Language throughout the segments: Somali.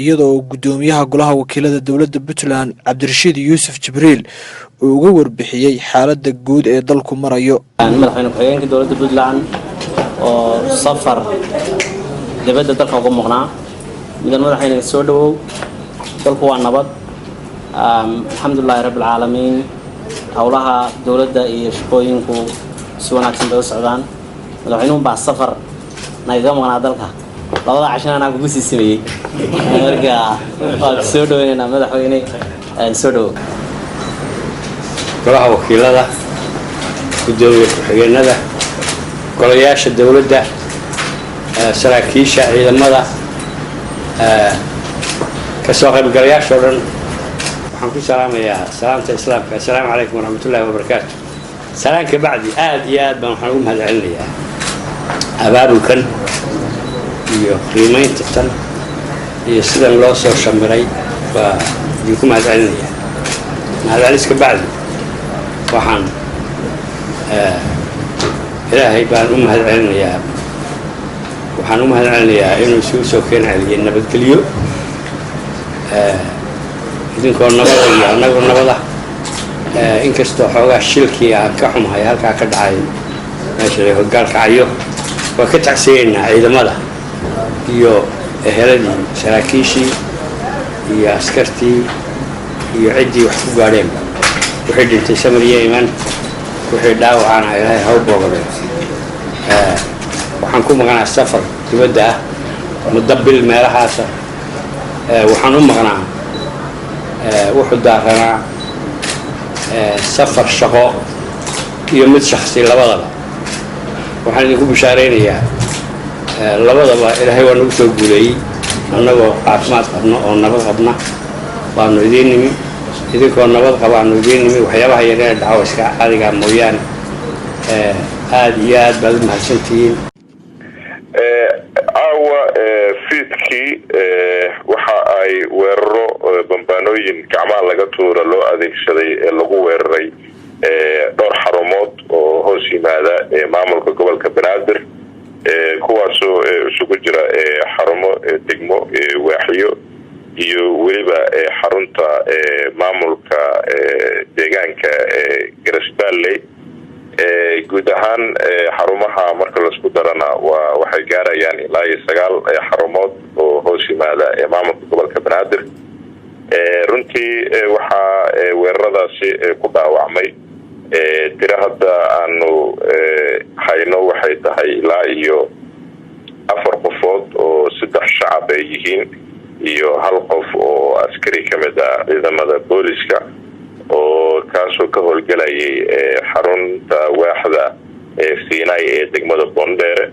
iyadoo gudoomiyaha golaha wakiilada dowladda Puntland Cabdirashiid Yuusuf Jibriil uu uga warbixiyay xaaladda guud ee dalku marayo. madaxweyne ku-xigeenka dowladda Puntland oo safar dibadda dalka uga muuqnaa midaan madaxweyne soo dhawow dalku waa nabad alxamdulillahi rabbil caalamiin howlaha dowladda iyo shaqooyinku si wanaagsan bay u socdaan madaxweynuhu baa safar naga muuqnaa dalka labada cashan anaa kugu sii sameeyay marka waa soo dhaweynaa madaxweyne soo dhawow golaha wakiilada gudoomiye ku-xigeenada golayaasha dowladda saraakiisha ciidamada ka soo qaybgalayaasha oo dhan waxaan ku salaamayaa salaamta islaamka assalaamu calaykum waraxmatullaahi wabarakaatu salaanka bacdi aad iyo aad baan waxaan ugu mahadcelinayaa abaabulkan iyo qiimaynta tan iyo sidan loo soo shamiray baa idinku mahadcelinayaa mahadceliska bacdi waxaan ilaahay baan u mahadcelinayaa waxaan u mahadcelinayaa inuu isugu soo keenceliyay nabadgelyo idinkoo nabada iyo annagoo nabada inkastoo xoogaa shilkii aan ka xumahay halkaa ka dhacay meesha la hogaalka cayo waa ka tacsiyeynaa ciidamada iyo eheladii saraakiishii iyo askartii iyo ciddii wax ku gaadheen wixii dhintay samir iyo iman wixii dhaawacana ilaahay ha u boogade waxaan ku maqnaa safar dibadda ah muddo bil meelahaasa waxaan u maqnaa wuxuu daaranaa safar shaqo iyo mid shakhsi labadaba waxaan idinku bishaaraynayaa labadaba ilaahay waa nagu soo guuleeyey annagoo caafimaad qabno oo nabad qabna waanu idiin nimi idinkoo nabad qabaanu idiin nimi waxyaabaha yaryar dhaco iska adiga mooyaane aad iyo aad baad u mahadsantihiin caawa fiidkii waxa ay weeraro bambaanooyin gacmaha laga tuura loo adeegsaday ee lagu weeraray dhowr xarumood oo hoos yimaada maamulka gobolka Banaadir kuwaasoo isugu jira xarumo degmo waaxiyo iyo weliba xarunta maamulka deegaanka Garisbaalley guud ahaan xarumaha marka la isku darana waxay gaarayaan ilaa 9 xarumood oo hoos yimaada maamulka gobolka Banaadir runtii waxa weeraradaasi ku dhaawacmay tira hadda aanu hayno waxay tahay ilaa iyo 4 qofood oo 3 shacab ay yihiin iyo 1 qof oo askari kamid ah ciidamada booliska oo kaasoo ka howlgalayay xarunta waaxda Siinay ee degmada Boondere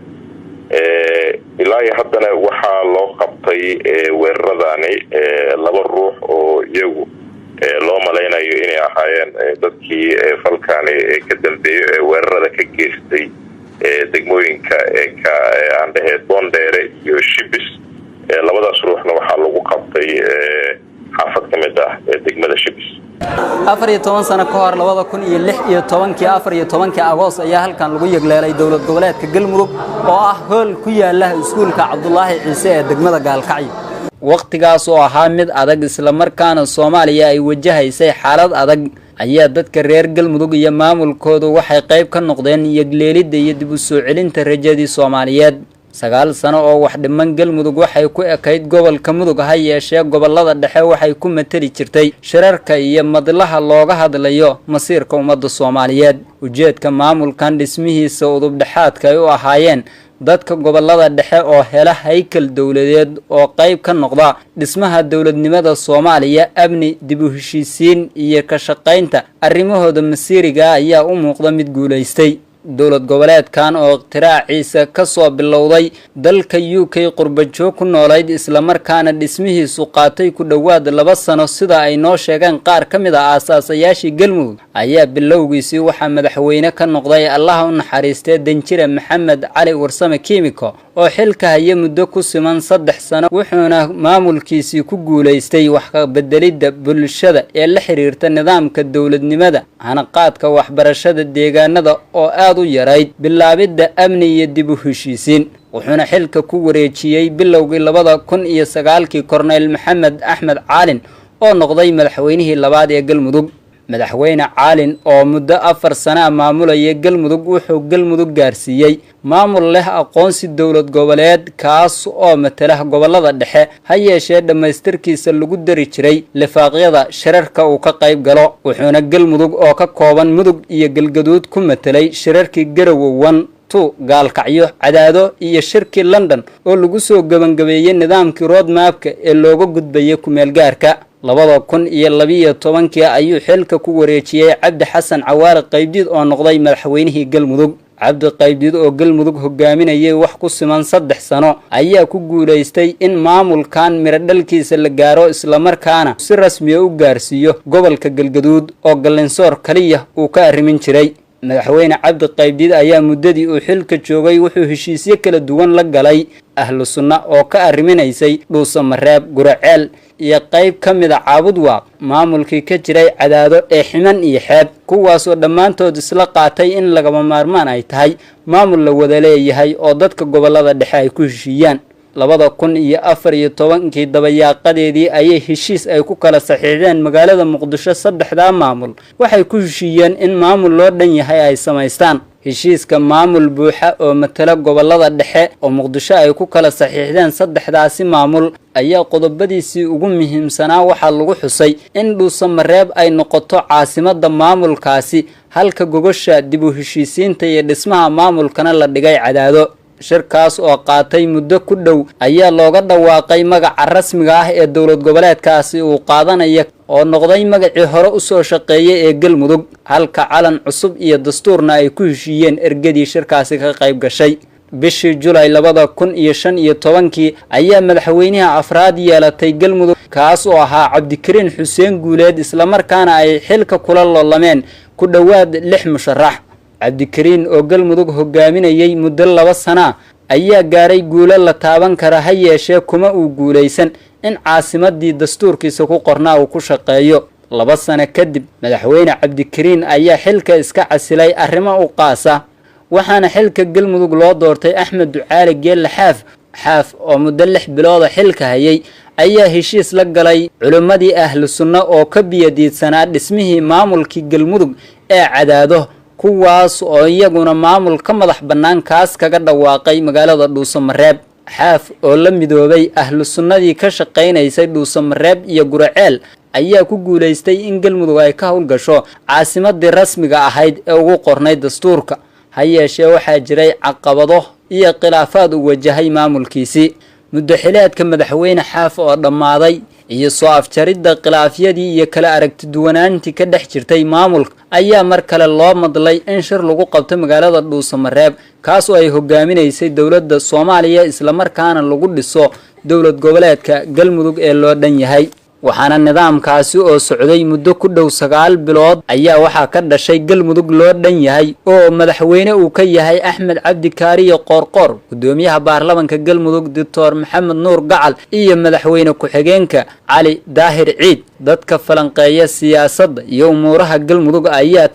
ilaa haddana waxaa loo qabtay weeraradani 2 ruux oo iyagu loo malaynayo inay ahaayeen dadkii falkaani ka dambeeyay weerarada ka geystay degmooyinka aan dhahayd Boondere iyo Shibis labadaas ruuxna waxaa lagu qabtay xaafad kamid ah degmada Shibis 14 sano ka hor 2016 Agoos ayaa halkan lagu yagleelay dowlad goboleedka Galmudug oo ah hool ku yaala iskuulka Cabdullaahi Ciise ee degmada Gaalkacyo waqtigaas oo ahaa mid adag isla markaana Soomaaliya ay wajahaysay xaalad adag ayaa dadka reer Galmudug iyo maamulkoodu waxay qayb ka noqdeen yagleelida iyo dib u soo celinta rajadii Soomaaliyeed 9 sano oo wax dhiman Galmudug waxay ku ekayd gobolka Mudug ha yeeshee gobolada dhexe waxay ku matali jirtay shirarka iyo madlaha looga hadlayo masiirka ummadda Soomaaliyeed ujeedka maamulkan dhismihiisa udub dhexaadka ay u ahaayeen dadka gobolada dhexe oo hela haykal dawladeed oo qayb ka noqda dhismaha dawladnimada Soomaaliya amni dib u heshiisiin iyo ka shaqaynta arrimahooda masiiriga ayaa u muuqda mid guuleystay dowlad goboleedkan oo iqtiraaciisa ka soo bilowday dalka UK qurbajoog ku noolayd isla markaana dhismihiisu qaatay ku dhawaad 2 sano sida ay noo sheegaan qaar ka mid ah aasaasyaashii Galmudug ayaa bilowgiisii waxa madaxweyne ka noqday Allah u naxariistay Danjire Maxamed Cali Warsame Kiimiko oo xilka haya muddo ku siman 3 sano wuxuuna maamulkiisii ku guuleystay wax ka bedelida bulshada ee la xiriirta nidaamka dawladnimada ana qaadka waxbarashada deegaanada oo aad u yarayd bilaabida amni iyo dib u heshiisiin wuxuuna xilka ku wareejiyey bilowgii 2009 korneyl maxamed axmed caalin oo noqday madaxweynihii labaad ee galmudug madaxweyne caalin oo muddo 4 sano maamulayay galmudug wuxuu galmudug gaarsiiyey maamul leh aqoonsi dowlad goboleed kaas oo matala gobolada dhexe ha yeeshee dhamaystirkiisa lagu dari jiray lifaaqyada shirarka uu ka qayb galo wuxuuna galmudug oo ka kooban mudug iyo galgaduud ku matalay shirarkii Garowe gaalkacyo cadaado iyo shirkii London oo lagu soo gabangabeeyay nidaamkii roadmapka ee looga gudbayay ku meel gaarka 2012 ayuu xilka ku wareejiyay Cabdi Xasan Cawaale Qaybdiid oo noqday madaxweynihii galmudug Cabdi Qaybdiid oo galmudug hogaaminayay wax ku siman 3 sano ayaa ku guuleystay in maamulkan miro dhalkiisa la gaaro isla markaana si rasmi ah u gaarsiiyo gobolka Galgaduud oo Galensoor kaliya uu ka arrimin jiray madaxweyne Cabdi Qaybdiid ayaa muddadii uu xilka joogay wuxuu heshiisyo kala duwan la galay ahlu sunna oo ka arriminaysay Dhuusamareeb Guraceel iyo qayb kamid ah Caabudwaaq maamulkii ka jiray Cadaado ee Ximan iyo Xeeb kuwaas oo dhammaantood isla qaatay in lagama maarmaan ay tahay maamul la wada leeyahay oo dadka gobolada dhexe ay ku heshiiyaan 2014 dabayaaqadeedii ayay heshiis ay ku kala saxiixdeen magaalada Muqdisho 3 maamul waxay ku heshiiyeen in maamul loo dhan yahay ay sameystaan heshiiska maamul buuxa oo matala gobolada dhexe oo Muqdisho ay ku kala saxiixdeen 3daasi maamul ayaa qodobadiisii ugu muhiimsanaa waxa lagu xusay in Dhuusamareeb ay noqoto caasimadda maamulkaasi halka gogosha dib u heshiisiinta iyo dhismaha maamulkana la dhigay Cadaado shirkaas oo qaatay muddo ku dhow ayaa looga dhawaaqay magaca rasmiga ah ee dowlad goboleedkaasi uu qaadanaya oo noqday magacii hore u soo shaqeeyay ee galmudug halka calan cusub iyo dastuurna ay ku heshiiyeen ergadii shirkaasi ka qayb gashay bishii July 2015 ayaa madaxweynaha afraad yeelatay galmudug kaas oo ahaa Cabdikariin Xuseen Guuleed isla markaana ay xilka kula loolameen ku dhawaad 6 musharax Cabdikariin oo galmudug hogaaminayay muddo 2 sano ayaa gaaray guulo la taaban kara ha yeeshee kuma uu guuleysan in caasimadii dastuurkiisa ku qornaa uu ku shaqeeyo 2 sano kadib madaxweyne Cabdikariin ayaa xilka iska casilay arrimo u qaasa waxaana xilka galmudug loo doortay Axmed Ducaale Geelle Xaaf oo muddo 6 bilood xilka hayay ayaa heshiis la galay culimadii ahlu sunna oo ka biyadiidsanaa dhismihii maamulkii galmudug ee Cadaado kuwaas oo iyaguna maamul ka madax bannaan kaas kaga dhawaaqay magaalada Dhuusamareeb Xaaf oo la midoobay ahlu sunnadii ka shaqeynaysay Dhuusamareeb iyo Guraceel ayaa ku guuleystay in galmudug ay ka howlgasho caasimadii rasmiga ahayd ee ugu qornay dastuurka ha yeeshee waxaa jiray caqabado iyo khilaafaad u wajahay maamulkiisi muddo xileedka madaxweyne Xaaf oo dhammaaday iyo soo afjaridda khilaafyadii iyo kala aragti duwanaantii ka dhex jirtay maamulka ayaa mar kale loo madlay in shir lagu qabto magaalada Dhuusamareeb kaas oo ay hogaaminaysay dawladda Soomaaliya isla markaana lagu dhiso dawlad goboleedka galmudug ee loo dhan yahay waxaana nidaamkaasi oo socday muddo ku dhow 9 bilood ayaa waxa ka dhashay galmudug loo dhan yahay oo madaxweyne uu ka yahay Axmed Cabdi Kaariye Qoorqoor gudoomiyaha baarlamaanka galmudug Dr. Maxamed Nuur Gacal iyo madaxweyne ku-xigeenka Cali Daahir Ciid dadka falanqeeya siyaasadda iyo umuuraha galmudug ayaa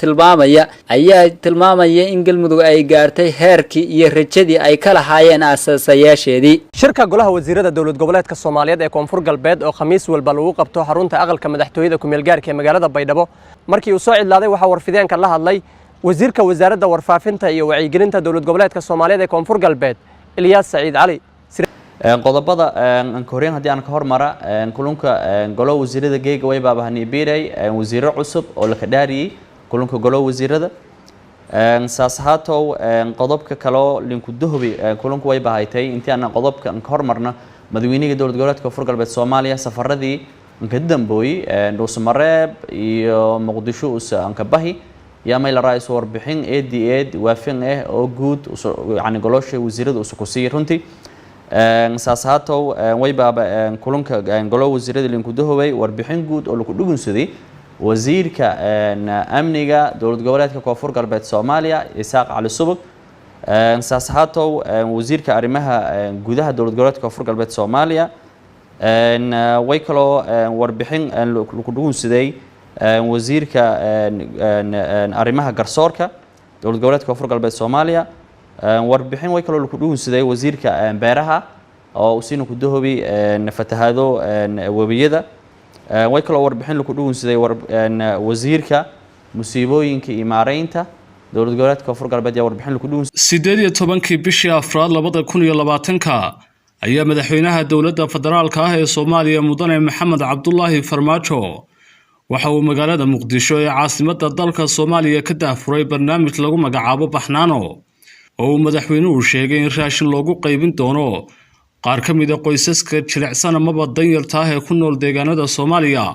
tilmaamaya in galmudug ay gaartay heerkii iyo rajadii ay ka lahaayeen aasaasayasheedii shirka golaha wasiirada dawlad goboleedka Soomaaliyeed ee Koonfur Galbeed oo khamiis walba lagu qabto xarunta aqalka madaxtooyada ku meel gaarka ee magaalada Baydhabo markii uu soo cidlaaday waxa warfideenka la hadlay wasiirka wasaaradda warfaafinta iyo wacyigelinta dawlad goboleedka Soomaaliyeed ee Koonfur Galbeed Ilyas Saciid Cali qodobada aan ka horeen hadii aan ka hormara kulunka golaha wasiirada geega way baabahani biiray wasiiro cusub oo la ka dhaariyay kulunka golaha wasiirada saasahatow qodobka kale linku duhbi kulunka way baahaytay intii aan qodobka aan ka hormarna madaxweynaha dawlad goboleedka Koonfur Galbeed Soomaaliya safaradii ka dambeeyay Dhuusamareeb iyo Muqdisho aan ka bahi يامي الرئيس وربحين AD وافين أو جود يعني قلوش وزيرة وسكوسية رنتي ساساتو ويبقى كلون قلوا وزيرة اللي نكده هو وربحين جود أو لكلون سدي وزير كأمنية دولة جولات كوفور قلبت سوماليا إساق على السبق ساساتو وزير كأرمها جودها دولة جولات كوفور قلبت سوماليا ويكلو وربحين لكلون سدي وزيرka arrimaha garsoorka dawlad goboleedka Koonfur Galbeed Soomaaliya warbixin way kaloo ku dhuunsaday wasiirka beeraha oo usina ku dahobi fatahaado wabiyada way kaloo warbixin ku dhuunsaday wasiirka musiibooyinka iyo maareynta dowlad goboleedka Koonfur Galbeed ayaa warbixin ku dhuunsaday 18 bishii Afraad 2020 ayaa madaxweynaha dowladda federaalka ah ee Soomaaliya mudane Maxamed Cabdullaahi Farmaajo waxa uu magaalada Muqdisho ee caasimadda dalka Soomaaliya ka daafuray barnaamij lagu magacaabo Baxnaano oo madaxweynuhu sheegay in raashin loogu qaybin doono qaar ka mid ah qoysaska jilicsan ama danyarta ah ee ku nool deegaanada Soomaaliya.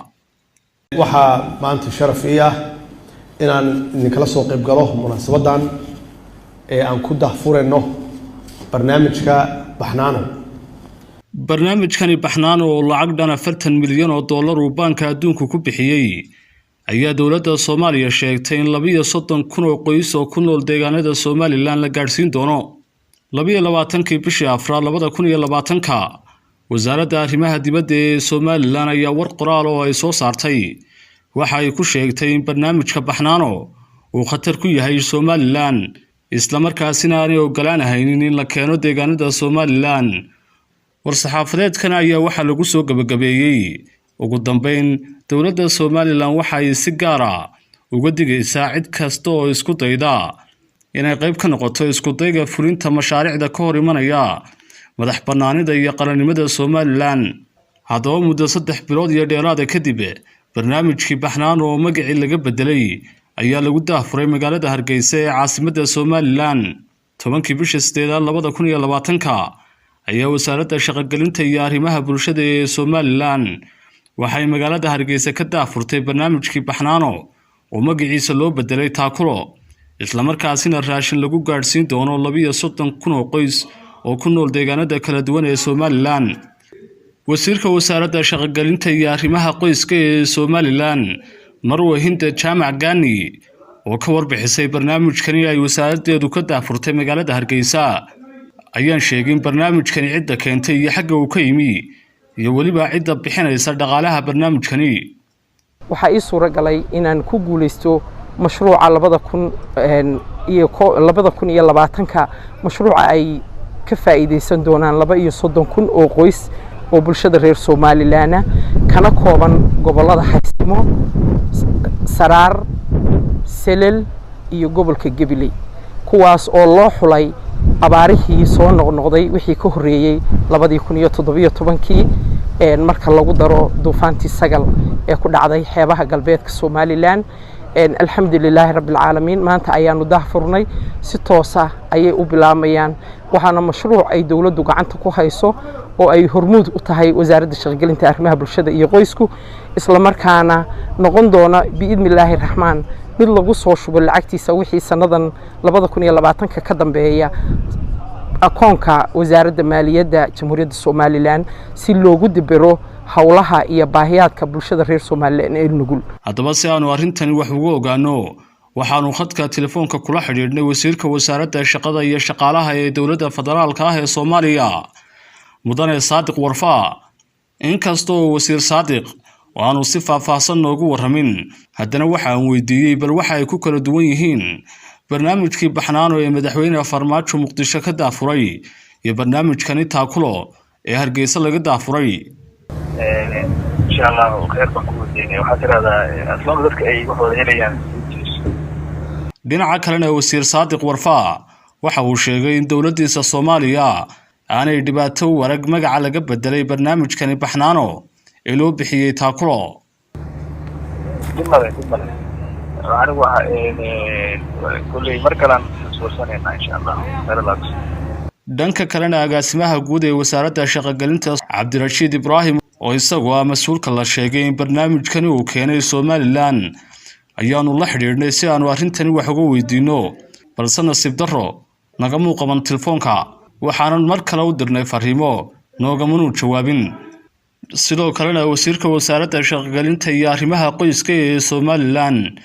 waxa maanta sharaf ah inaan idinkala soo qayb galo munaasabadan ee aan ku daafurayno barnaamijka Baxnaano. barnaamijkani Baxnaano oo lacag dhan 40 milyan oo dollar uu banka adduunka ku bixiyay ayaa dowladda Soomaaliya sheegtay in 32,000 oo qoys oo ku nool deegaanada Soomaaliland la gaarsiin doono 22 bishii Afraad 2020 wasaaradda arrimaha dibadda ee Soomaaliland ayaa war qoraal oo ay soo saartay waxa ay ku sheegtay in barnaamijka Baxnaano uu khatar ku yahay Soomaaliland isla markaasina aanay ogolaanaynin in la keeno deegaanada Soomaaliland. war-saxaafadeedkan ayaa waxa lagu soo gabagabeeyay ugu dambeyn dowladda Soomaaliland waxa ay si gaar ah uga digaysaa cid kasta oo isku dayda inay qayb ka noqoto isku dayga fulinta mashaariicda ka hor imanaya madax bannaanida iyo qaranimada Soomaaliland. haddaba muddo 3 bilood iyo dheeraad kadib barnaamijkii Baxnaano oo magacii laga bedelay ayaa lagu daafuray magaalada Hargeysa ee caasimadda Soomaaliland 10 bishii 8 2020 ayaa wasaaradda shaqo-gelinta iyo arrimaha bulshada ee Soomaaliland waxay magaalada Hargeysa ka daafurtay barnaamijkii Baxnaano oo magaciisa loo bedelay Taakulo isla markaasina raashin lagu gaarsiin doono 32,000 oo qoys oo ku nool deegaanada kala duwan ee Soomaaliland. wasiirka wasaaradda shaqo-gelinta iyo arrimaha qoyska ee Soomaaliland Marwe Hinde Jaamac Gani oo ka warbixisay barnaamijkani ay wasaaraddeedu ka daafurtay magaalada Hargeysa ayaan sheegin barnaamijkani cidda keentay iyo xagga uu ka yimi iyo waliba cidda bixinaysa dhaqaalaha barnaamijkani. waxa ii suura galay inaan ku guuleysto mashruuca 2020 mashruuca ay ka faa'iideysan doonaan 32,000 oo qoys oo bulshada reer Soomaaliland kana kooban gobolada Xaysimo, Saraar, Selel iyo gobolka Gabiley kuwaas oo loo xulay abaarihii soo noqnoqday wixii ka horeeyay 2017 marka lagu daro duufaantii sagal ee ku dhacday xeebaha galbeedka Soomaaliland. alxamdulilaahi rabbil caalamiin maanta ayaanu daahfurnay si toos ah ayay u bilaamayaan waxaana mashruuc ay dawladdu gacanta ku hayso oo ay hormuud u tahay wasaaradda shaqo-gelinta arrimaha bulshada iyo qoysku isla markaana noqon doona biidmillaahi raxmaan mid lagu soo shubo lacagtiisa wixii sanadan 2020 ka dambeeya akoonka wasaaradda maaliyadda jamhuuriyadda Soomaaliland si loogu dibiro hawlaha iyo baahiyaadka bulshada reer Soomaaliland ee nugul. haddaba si aanu arintani wax uga ogaano waxaanu khadka telefoonka kula xiriirnay wasiirka wasaaradda shaqada iyo shaqaalaha ee dowladda federaalka ah ee Soomaaliya mudane Saadiq Warfaa. inkastoo wasiir Saadiq waanu si faahfaahsan noogu waramin haddana waxaan weydiiyay bal waxa ay ku kala duwan yihiin barnaamijkii Baxnaano ee madaxweynaha Farmaajo Muqdisho ka daafuray iyo barnaamijkani Taakulo ee Hargeysa laga daafuray. inshallah khayr baan ku wadaynay waxa tirada aslan dadka ay wax wada helayaan. dhinaca kalena wasiir Saadiq Warfaa waxa uu sheegay in dowladdiisa Soomaaliya aanay dhibaato warag magaca laga bedelay barnaamijkani Baxnaano ee loo bixiyay Taakulo. anigu waxa kulay markalan suursanayna inshallah relax. dhanka kalena agaasimaha guud ee wasaaradda shaqo-gelinta Cabdirashiid Ibraahim oo isagu ah mas'uulka la sheegay in barnaamijkani uu keenay Soomaaliland ayaanu la xiriirnay si aanu arintani wax uga weydiino balse nasiib darro naga muuqan telefoonka waxaanan mar kale u dirnay fariimo noogamanu jawaabin. sidoo kalena wasiirka wasaaradda shaqo-gelinta iyo arrimaha qoyska ee Soomaaliland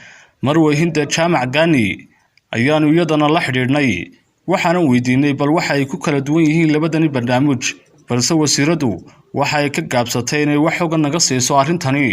Marwe Hinde Jaamac Gani ayaanu iyadana la xiriirnay waxaanan weydiinay bal waxa ay ku kala duwan yihiin labadani barnaamij balse wasiiradu waxa ay ka gaabsatay inay wax uga naga siiso arintani.